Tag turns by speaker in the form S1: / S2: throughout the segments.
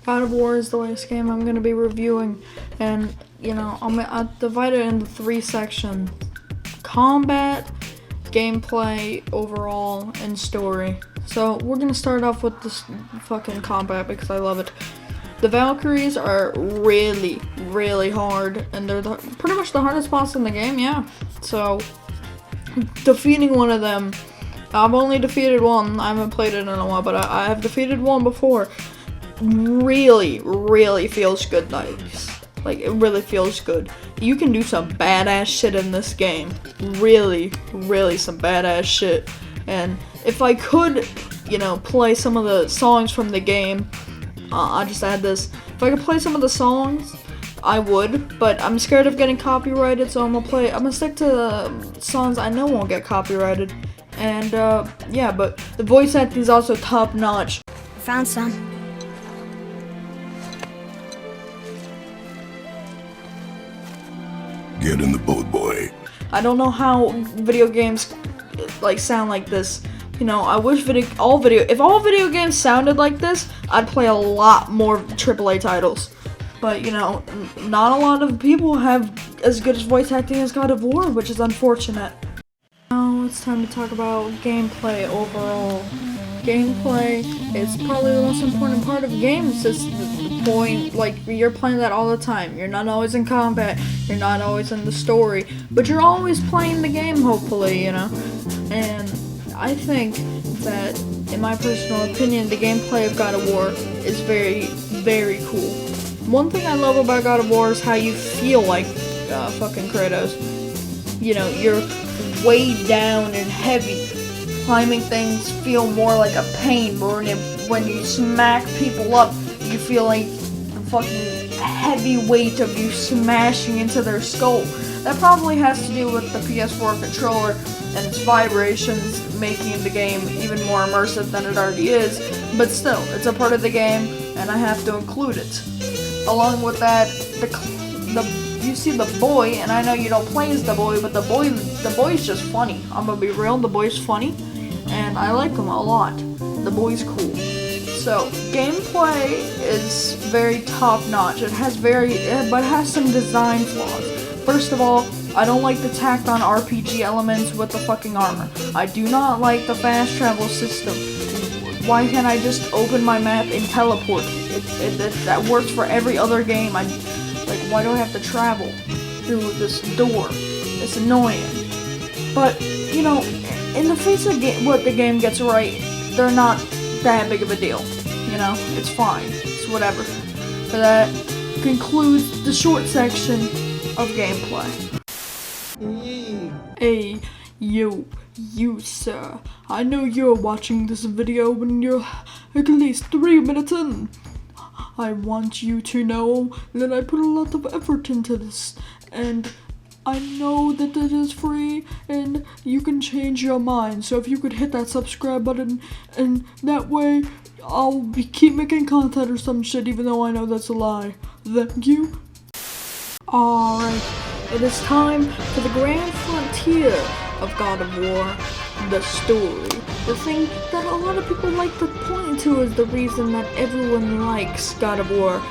S1: God of War is the latest game I'm going to be reviewing, and I'll divide it into 3 sections: combat, gameplay, overall, and story. So we're going to start off with this fucking combat because I love it. The Valkyries are really, really hard, and they're pretty much the hardest boss in the game, yeah. So defeating one of them, I've only defeated one. I haven't played it in a while, but I have defeated one before. Really, really feels good, like it really feels good. You can do some badass shit in this game. Really, really some badass shit. And if I could, play some of the songs from the game, I just add this. If I could play some of the songs, I would, but I'm scared of getting copyrighted, so I'm gonna stick to the songs I know won't get copyrighted. And yeah, but the voice acting is also top notch.
S2: Found some.
S3: Get in the boat, boy.
S1: I don't know how video games sound like this. I wish if all video games sounded like this, I'd play a lot more AAA titles. But not a lot of people have as good as voice acting as God of War, which is unfortunate. Now it's time to talk about gameplay overall. Gameplay is probably the most important part of games. It's the point, you're playing that all the time. You're not always in combat, you're not always in the story, but you're always playing the game, hopefully, And I think that, in my personal opinion, the gameplay of God of War is very, very cool. One thing I love about God of War is how you feel like fucking Kratos. You're weighed down and heavy. Climbing things feel more like a pain, but when you smack people up, you feel like the fucking heavy weight of you smashing into their skull. That probably has to do with the PS4 controller and its vibrations, making the game even more immersive than it already is, but still, it's a part of the game, and I have to include it. Along with that, you see the boy, and I know you don't play as the boy, but the boy's just funny. I'm gonna be real, the boy's funny, and I like him a lot. The boy's cool. So, gameplay is very top-notch. It has some design flaws. First of all, I don't like the tacked on RPG elements with the fucking armor. I do not like the fast travel system. Why can't I just open my map and teleport? That works for every other game. Why do I have to travel through this door? It's annoying. But, in the face of what the game gets right, they're not that big of a deal. It's fine. It's whatever. So that concludes the short section of gameplay. Hey, you sir. I know you're watching this video when you're at least 3 minutes in. I want you to know that I put a lot of effort into this, and I know that it is free, and you can change your mind. So if you could hit that subscribe button, and that way I'll keep making content or some shit, even though I know that's a lie. Thank you. Alright, it is time for the grand frontier of God of War, the story. The thing that a lot of people like to point to as the reason that everyone likes God of War,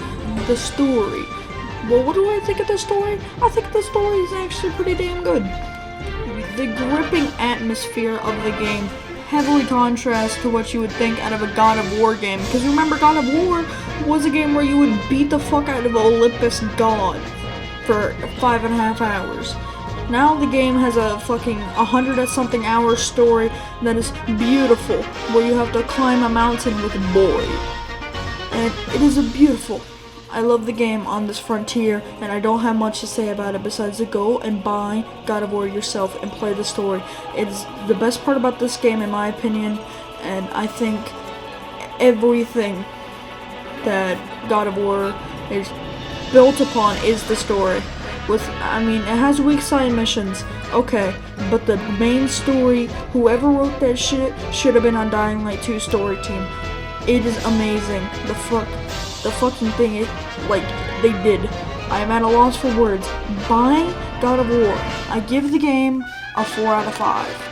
S1: the story. Well, what do I think of the story? I think the story is actually pretty damn good. The gripping atmosphere of the game heavily contrasts to what you would think out of a God of War game. Because remember, God of War was a game where you would beat the fuck out of Olympus God for 5.5 hours. Now the game has a fucking 100-something hour story that is beautiful, where you have to climb a mountain with a boy. And it is beautiful. I love the game on this frontier, and I don't have much to say about it besides to go and buy God of War yourself and play the story. It's the best part about this game, in my opinion, and I think everything that God of War is built upon is the story. It has weak side missions, okay, but the main story, whoever wrote that shit should have been on Dying Light 2 story team. It is amazing. The fucking thing, they did. I am at a loss for words. Buy God of War. I give the game a 4 out of 5.